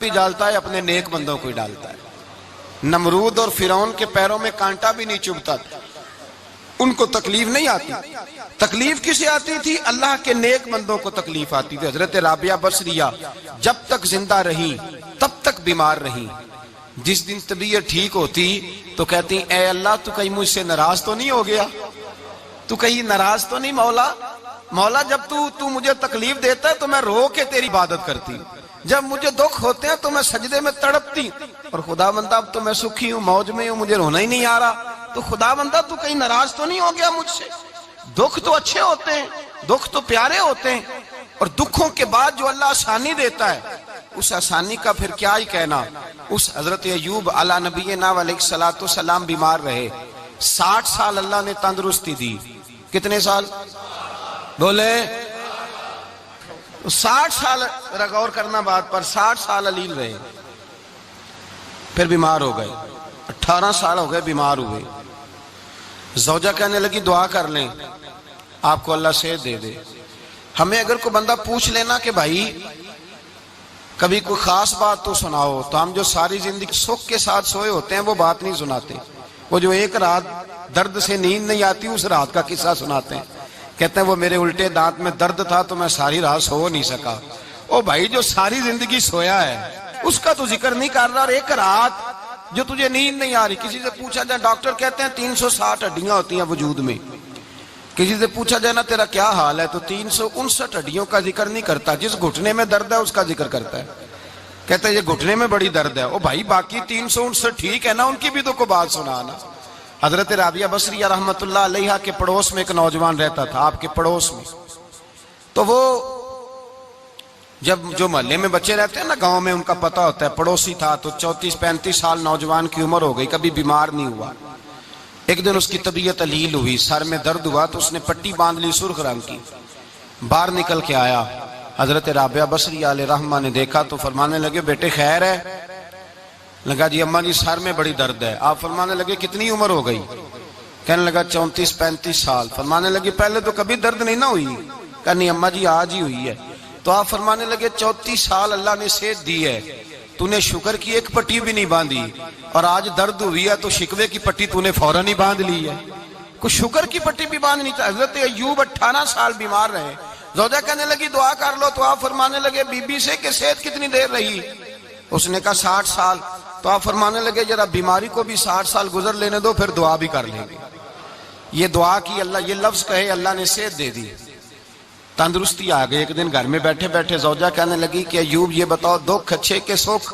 भी डालता है, अपने नेक बंदों को ही डालता है। नमरूद और फिरौन के पैरों में कांटा भी नहीं चुभता, उनको तकलीफ नहीं आती। तकलीफ किसे आती थी? अल्लाह के नेक बंदों को तकलीफ आती थी। हजरत राबिया बसरिया जब तक जिंदा रही तब तक बीमार रही। जिस दिन तबीयत ठीक होती तो कहती, ए अल्लाह तू कहीं मुझसे नाराज तो नहीं हो गया, तू कहीं नाराज तो नहीं मौला। मौला जब तू मुझे तकलीफ देता है तो मैं रो के तेरी इबादत करती हूँ, जब मुझे दुख होते हैं तो मैं सजदे में तड़पती। और खुदा बंदा अब तो मैं सुखी हूँ, मौज में हूँ, मुझे रोना ही नहीं आ रहा। तो खुदा बंदा तू कहीं नाराज तो नहीं हो गया मुझसे? दुख तो अच्छे होते हैं, दुख तो प्यारे होते हैं, और दुखों के बाद जो अल्लाह आसानी देता है उस आसानी का फिर क्या ही कहना। उस हजरत अय्यूब अला नबीना अलैहिस्सलातु सलाम बीमार रहे, 60 साल अल्लाह ने तंदुरुस्ती दी। कितने साल बोले? 60 साल गौर करना बात पर, 60 साल अलील रहे, फिर बीमार हो गए। 18 साल हो गए बीमार हुए। ज़ौजा कहने लगी दुआ कर लें, आपको अल्लाह सेहत दे दे। हमें अगर कोई बंदा पूछ लेना कि भाई कभी कोई खास बात तो सुनाओ, तो हम जो सारी जिंदगी सुख के साथ सोए होते हैं वो बात नहीं सुनाते। वो जो एक रात दर्द से नींद नहीं आती उस रात का किस्सा सुनाते हैं। कहते हैं वो मेरे उल्टे दांत में दर्द था तो मैं सारी रात सो नहीं सका। ओ भाई जो सारी जिंदगी सोया है उसका तो जिक्र नहीं कर रहा, और एक रात जो तुझे नींद नहीं आ रही। किसी से पूछा जाए, डॉक्टर कहते हैं 360 हड्डियां होती हैं वजूद में। किसी से पूछा जाए ना तेरा क्या हाल है, तो 359 हड्डियों का जिक्र नहीं करता, जिस घुटने में दर्द है उसका जिक्र करता है। कहता है ये घुटने में बड़ी दर्द है। ओ भाई बाकी 359 ठीक है ना, उनकी भी तो को बात सुनाना। हजरत राबिया बसरिया रहमतुल्लाह अलैहा के पड़ोस में एक नौजवान रहता था, आपके पड़ोस में। तो वो जब जो मोहल्ले में बच्चे रहते हैं ना गांव में, उनका पता होता है, पड़ोसी था। तो 34-35 साल नौजवान की उम्र हो गई, कभी बीमार नहीं हुआ। एक दिन उसकी तबीयत अलील हुई, सर में दर्द हुआ, तो उसने पट्टी बांध ली सुर्ख रंग की, बाहर निकल के आया। हजरत राबिया बसरिया अलैहिर्रहमा ने देखा तो फरमाने लगे बेटे खैर है? लगा जी अम्मा जी सर में बड़ी दर्द है। आप फरमाने लगे कितनी उम्र हो गई? कहने लगा 34-35 साल। फरमाने लगे पहले तो कभी दर्द नहीं ना हुई? कहा नहीं अम्मा जी आज ही हुई है। तो आप फरमाने लगे 34 साल अल्लाह ने सेहत दी है, तूने शुक्र की एक पट्टी भी नहीं बांधी, और आज दर्द हुई है तो शिकवे की पट्टी तूने फौरन ही बांध ली है। कुछ शुक्र की पट्टी भी बांधनी चाहिए। हजरत अय्यूब 18 साल बीमार रहे। ज़ौजा कहने लगी दुआ कर लो, तो आप फरमाने लगे बीबी से कि सेहत कितनी देर रही? उसने कहा 60 साल। तो आप फरमाने लगे जरा बीमारी को भी 60 साल गुजर लेने दो, फिर दुआ भी कर लेंगे। ये दुआ की अल्लाह, ये लफ्ज कहे अल्लाह ने सेहत दे दी, तंदुरुस्ती आ गई। एक दिन घर में बैठे बैठे ज़ौजा कहने लगी कि अय्यूब ये बताओ दुख अच्छे के सुख?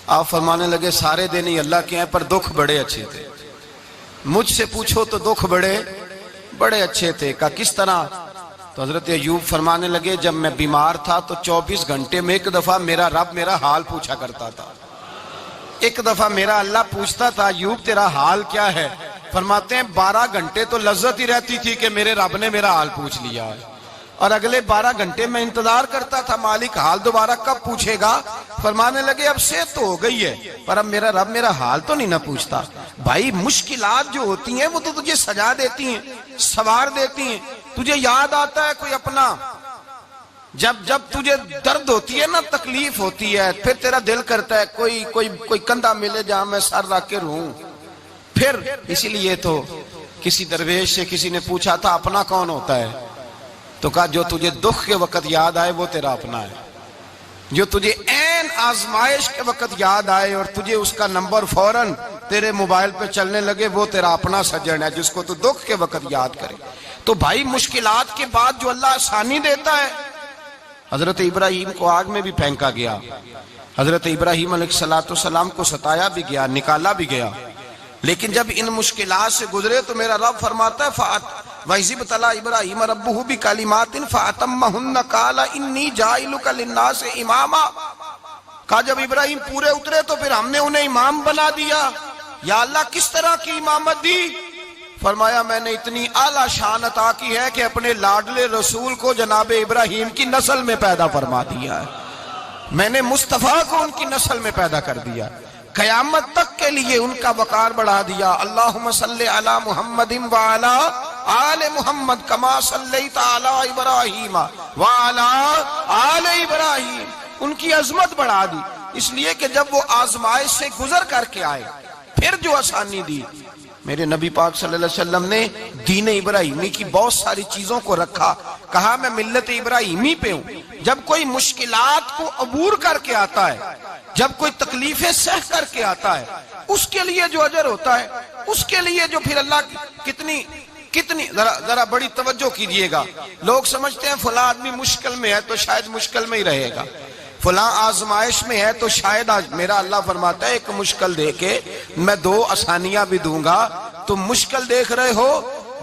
आप फरमाने लगे सारे दिन ही अल्लाह के हैं, पर दुख बड़े अच्छे थे। मुझसे पूछो तो दुख बड़े अच्छे थे। का किस तरह? तो हजरत अय्यूब फरमाने लगे जब मैं बीमार था तो 24 घंटे में एक दफा मेरा रब मेरा हाल पूछा करता था। एक दफा मेरा अल्लाह पूछता था अय्यूब तेरा हाल क्या है? फरमाते हैं 12 घंटे तो लज्जत ही रहती थी कि मेरे रब ने मेरा हाल पूछ लिया है, और अगले 12 घंटे में इंतजार करता था मालिक हाल दोबारा कब पूछेगा। फरमाने लगे अब सेहत तो हो गई है, पर अब मेरा रब मेरा हाल तो नहीं ना पूछता। भाई मुश्किलात जो होती हैं वो तो तुझे सजा देती हैं, सवार देती हैं। तुझे याद आता है कोई अपना, जब तुझे दर्द होती है ना, तकलीफ होती है, फिर तेरा दिल करता है कोई कंधा मिले जहां मैं सर रख के रहूं। फिर इसीलिए तो किसी दरवेश से किसी ने पूछा था अपना कौन होता है? तो कहा जो तुझे दुख के वक्त याद आए वो तेरा अपना है, जो तुझे ऐन आजमाइश के वक्त याद आए और तुझे उसका नंबर फौरन तेरे मोबाइल पे चलने लगे वो तेरा अपना सज्जन है, जिसको तू दुख के वक्त याद करे। तो भाई मुश्किलात के बाद जो अल्लाह आसानी देता है, हजरत इब्राहिम को आग में भी फेंका गया, हजरत इब्राहिम अलैहिस्सलाम को सताया भी गया, निकाला भी गया, लेकिन जब इन मुश्किलात से गुजरे तो मेरा रब फरमाता है वैज़िब तला इब्राहिम रब्बुहु बिकलिमातिन फअतम्महुन्ना काला इन्नी जाइलुका लिन्नास इमामा। कहा जब इब्राहिम पूरे उतरे तो फिर हमने उन्हें इमाम बना दिया। या अल्लाह किस तरह की इमामत दी? फरमाया मैंने इतनी आला शान अता की है कि अपने लाडले रसूल को जनाब इब्राहिम की नस्ल में पैदा फरमा दिया है। मैंने मुस्तफा को उनकी नस्ल में पैदा कर दिया, कयामत तक के लिए उनका वकार बढ़ा दिया। अल्लाहुम्मा सल्ली अला मुहम्मदिन व अला आले मुहम्मद कमा सल्लैता अला इब्राहीम व अला आले इब्राहीम। उनकी अजमत बढ़ा दी। इसलिए कि जब वो आजमाइश से गुजर करके आए फिर जो आसानी दी। मेरे नबी पाक सल्लल्लाहु अलैहि वसल्लम ने दीन इब्राहिमी की बहुत सारी चीजों को रखा, कहा मैं मिल्लत इब्राहिमी पे हूं। जब कोई मुश्किलात को अबूर करके आता है, जब कोई तकलीफें सह करके आता है, उसके लिए जो अजर होता है, उसके लिए जो फिर अल्लाह कितनी कितनी जरा बड़ी तवज्जो कीजिएगा। लोग समझते हैं फला आदमी मुश्किल में है तो शायद मुश्किल में ही रहेगा, फला आजमाइश में है तो शायद आज। मेरा अल्लाह फरमाता है एक मुश्किल दे के मैं 2 आसानियां भी दूंगा। तुम मुश्किल देख रहे हो,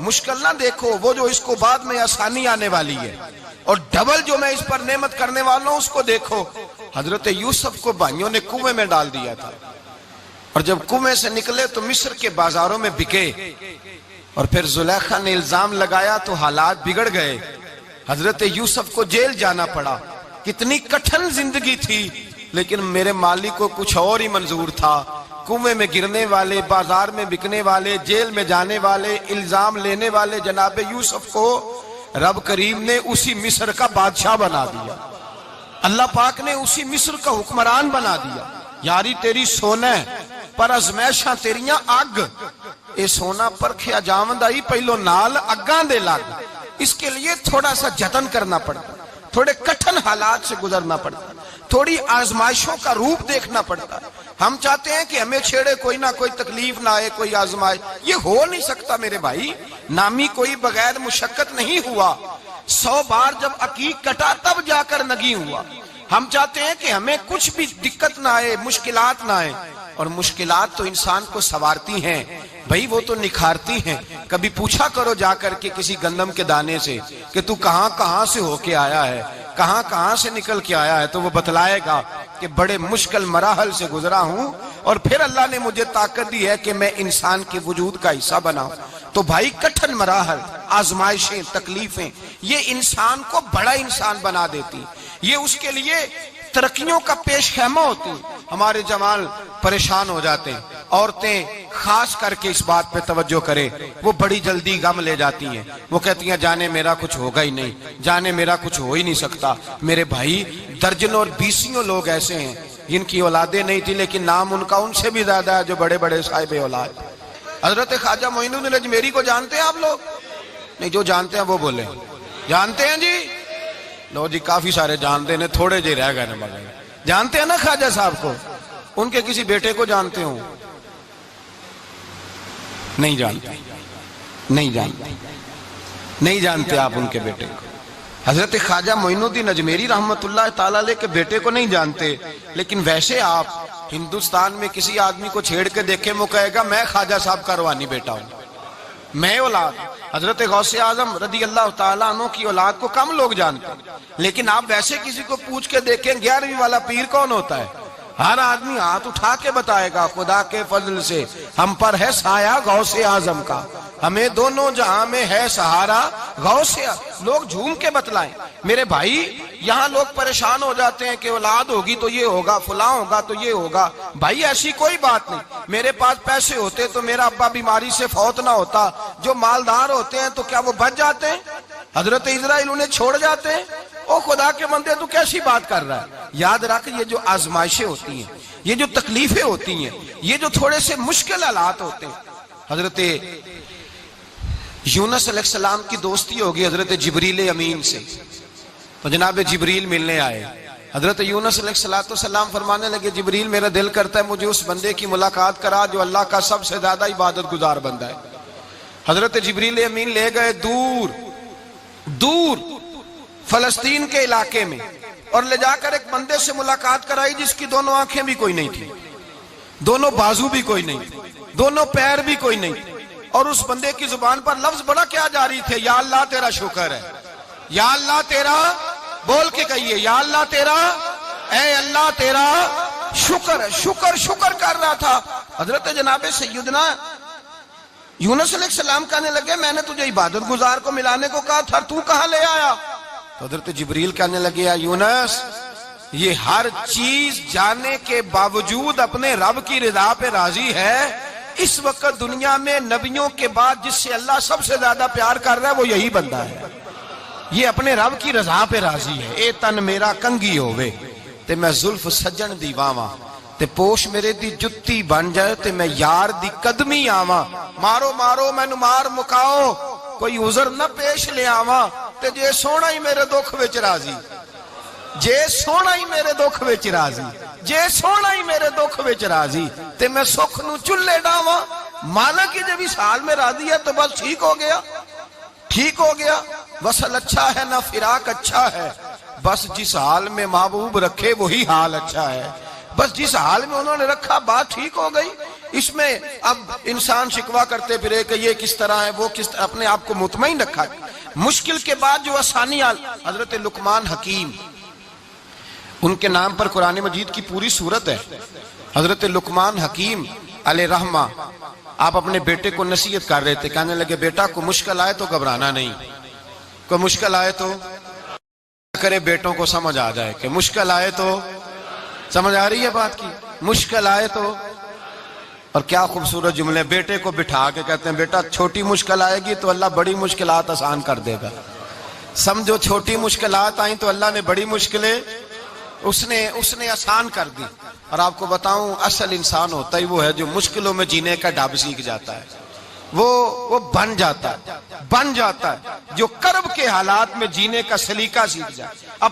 मुश्किल ना देखो, वो जो इसको बाद में आसानी आने वाली है, और डबल जो मैं इस पर नेमत करने वाला हूं उसको देखो। हजरत यूसुफ को भाइयों ने कुएं में डाल दिया था, और जब कुएं से निकले तो मिस्र के बाजारों में बिके, और फिर जुलेखा ने इल्जाम लगाया तो हालात बिगड़ गए। हजरत यूसुफ को जेल जाना पड़ा। कितनी कठिन जिंदगी थी, लेकिन मेरे मालिक को कुछ और ही मंजूर था। कुएं में गिरने वाले, बाजार में बिकने वाले, जेल में जाने वाले, इल्जाम लेने वाले जनाब यूसुफ को रब करीम ने उसी मिस्र का बादशाह बना दिया। अल्लाह पाक ने उसी मिस्र का हुक्मरान बना दिया। यारी तेरी सोना पर अजमैशा तेरिया अग, ये सोना परखिया जावंदा ही पहलो नाल अग्गां दे लग। इसके लिए थोड़ा सा जतन करना पड़ता, थोड़े कठिन हालात से गुजरना पड़ता, थोड़ी आजमाइशों का रूप देखना पड़ता। हम चाहते हैं कि हमें छेड़े कोई ना कोई तकलीफ ना आए, कोई आजमाइश। ये हो नहीं सकता मेरे भाई। नामी कोई बगैर मुशक्कत नहीं हुआ। 100 बार जब अकीक कटा तब जाकर नगी हुआ। हम चाहते हैं कि हमें कुछ भी दिक्कत ना आए, मुश्किलात ना आए, और मुश्किलात तो इंसान को संवारती हैं भाई, वो तो निखारती हैं। कभी पूछा करो जाकर के किसी गंदम के दाने से कि तू कहां कहां से होके आया है, कहां कहां से निकल के आया है, तो वो बतलाएगा कि बड़े मुश्किल मराहल से गुजरा हूं, और फिर अल्लाह ने मुझे ताकत दी है कि मैं इंसान के वजूद का हिस्सा बनाऊं। तो भाई कठिन मराहल, आजमाइशें, तकलीफें, ये इंसान को बड़ा इंसान बना देती, ये उसके लिए तरक्कियों का पेश खेमा होती। हमारे जवान परेशान हो जाते हैं, औरतें खास करके इस बात पे तवज्जो करें, वो बड़ी जल्दी गम ले जाती हैं। वो कहती हैं जाने मेरा कुछ होगा ही नहीं, जाने मेरा कुछ हो ही नहीं सकता। मेरे भाई दर्जनों और बीसियों लोग ऐसे हैं जिनकी औलादे नहीं थी, लेकिन नाम उनका उनसे भी ज्यादा है जो बड़े बड़े साहिब औलाद। हजरत ख्वाजा मोइनुद्दीन अजमेरी को जानते हैं आप लोग? नहीं, जो जानते हैं वो बोले। जानते हैं जी? लो जी, काफी सारे जानते हैं, थोड़े जे रह गए ना मगर। जानते हैं ना ख्वाजा साहब को? उनके किसी बेटे को जानते हो? नहीं जानते, नहीं जानते, नहीं जानते आप उनके बेटे को। हजरत ख्वाजा मोइनुद्दीन अजमेरी रहमतुल्लाह ताला अलैह के बेटे को नहीं जानते, लेकिन वैसे आप हिंदुस्तान में किसी आदमी को छेड़ के देखे, वो कहेगा मैं ख्वाजा साहब का रवानी बेटा हूं, मैं औलाद। हजरत गौसे आजम रदी अल्लाह ताला अन्हु की औलाद को कम लोग जानते, लेकिन आप वैसे किसी को पूछ के देखें 11वीं वाला पीर कौन होता है, हर आदमी हाथ उठा के बताएगा खुदा के फजल से हम पर है साया गौसे आजम का, हमें दोनों जहां में है सहारा गौसे। लोग झूम के बतलाएं। मेरे भाई यहाँ लोग परेशान हो जाते हैं कि औलाद होगी तो ये होगा, फुला होगा तो ये होगा। भाई ऐसी कोई बात नहीं। मेरे पास पैसे होते तो मेरा अब्बा बीमारी से फौत ना होता। जो मालदार होते हैं तो क्या वो बच जाते हैं? हजरत इजराइल उन्हें छोड़ जाते हैं? ओ खुदा के बंदे तू कैसी बात कर रहा है? याद रख, ये जो आजमाइशें होती हैं, ये जो तकलीफें होती हैं, ये जो थोड़े से मुश्किल हालात होते हैं। हजरत यूनुस अलैहिस्सलाम की दोस्ती होगी हजरत जिब्रील अमीन से, तो जनाब जिब्रील मिलने आए। हजरत यूनुस अलैहिस्सलाम फरमाने लगे जिब्रील मेरा दिल करता है मुझे उस बंदे की मुलाकात करा जो अल्लाह का सबसे ज्यादा इबादत गुजार बंदा है। हजरत जिब्रील अमीन ले गए दूर दूर फलस्तीन के इलाके में, और ले जाकर एक बंदे से मुलाकात कराई जिसकी दोनों आंखें भी कोई नहीं थी, दोनों बाजू भी कोई नहीं, दोनों पैर भी कोई नहीं, और उस बंदे की जुबान पर लफ्ज बड़ा क्या जारी थे, या अल्लाह तेरा शुक्र है, या अल्लाह तेरा, बोल के कहिए या अल्लाह तेरा, ऐ अल्लाह तेरा शुक्र है। शुक्र शुक्र कर रहा था। हजरत जनाबे सैयदना यूनुस अलैहिस्सलाम कहने लगे मैंने तुझे इबादत गुजार को मिलाने को कहा था, तू कहां ले आया? तो हजरत जिब्रील कहने लगे या यूनुस, ये हर चीज जाने के बावजूद अपने रब की रिजा पे राजी है। इस वक्त दुनिया में नबियों के बाद जिससे अल्लाह सबसे ज्यादा प्यार कर रहा है वो यही बंदा है। ये अपने रब की रजा पे राजी है। ए तन मेरा कंगी होवे, ते मैं जुल्फ सज्जन दी वावा, ते पोश मेरे दी जुत्ती बन जाए, ते मैं यार दी कदमी आवा। मारो मारो मैनू मार मुकाओ, कोई उजर न पेश ले आवा, ते जे सोना ही मेरे दुख विच राजी, जे सोना ही मेरे दुख विच राजी, जे सोना ही मेरे दुख विच राजी, ते मैं सुख नू चुल्ले डावा। मालिक की जब इस हाल में राजी है तो बस ठीक हो गया, ठीक हो गया। वसल अच्छा है ना फिराक अच्छा है, बस जिस हाल में महबूब रखे वही हाल अच्छा है। बस जिस हाल में उन्होंने रखा बात ठीक हो गई। इसमें अब इंसान शिकवा करते फिरे कि ये किस तरह है, वो किस तरह, अपने आप को मुतमईन रखा। मुश्किल के बाद जो आसानी हजरत लुकमान हकीम, उनके नाम पर कुरान मजीद की पूरी सूरत है। हजरत लुकमान हकीम अलैहिर्रहमा आप अपने बेटे को नसीहत कर रहे थे, कहने लगे बेटा को मुश्किल आए तो घबराना नहीं, कोई मुश्किल आए तो करे, बेटों को समझ आ जाए कि मुश्किल आए तो, समझ आ रही है बात की, मुश्किल आए तो। और क्या खूबसूरत जुमले, बेटे को बिठा के कहते हैं बेटा छोटी मुश्किल आएगी तो अल्लाह बड़ी मुश्किलात आसान कर देगा। समझो छोटी मुश्किलात आई तो अल्लाह ने बड़ी मुश्किलें उसने आसान कर दी। और आपको बताऊं असल इंसान होता ही वो है जो मुश्किलों में जीने का ढाब सीख जाता है, वो बन जाता है जो कर्ब के हालात में जीने का सलीका सीख जाए। अब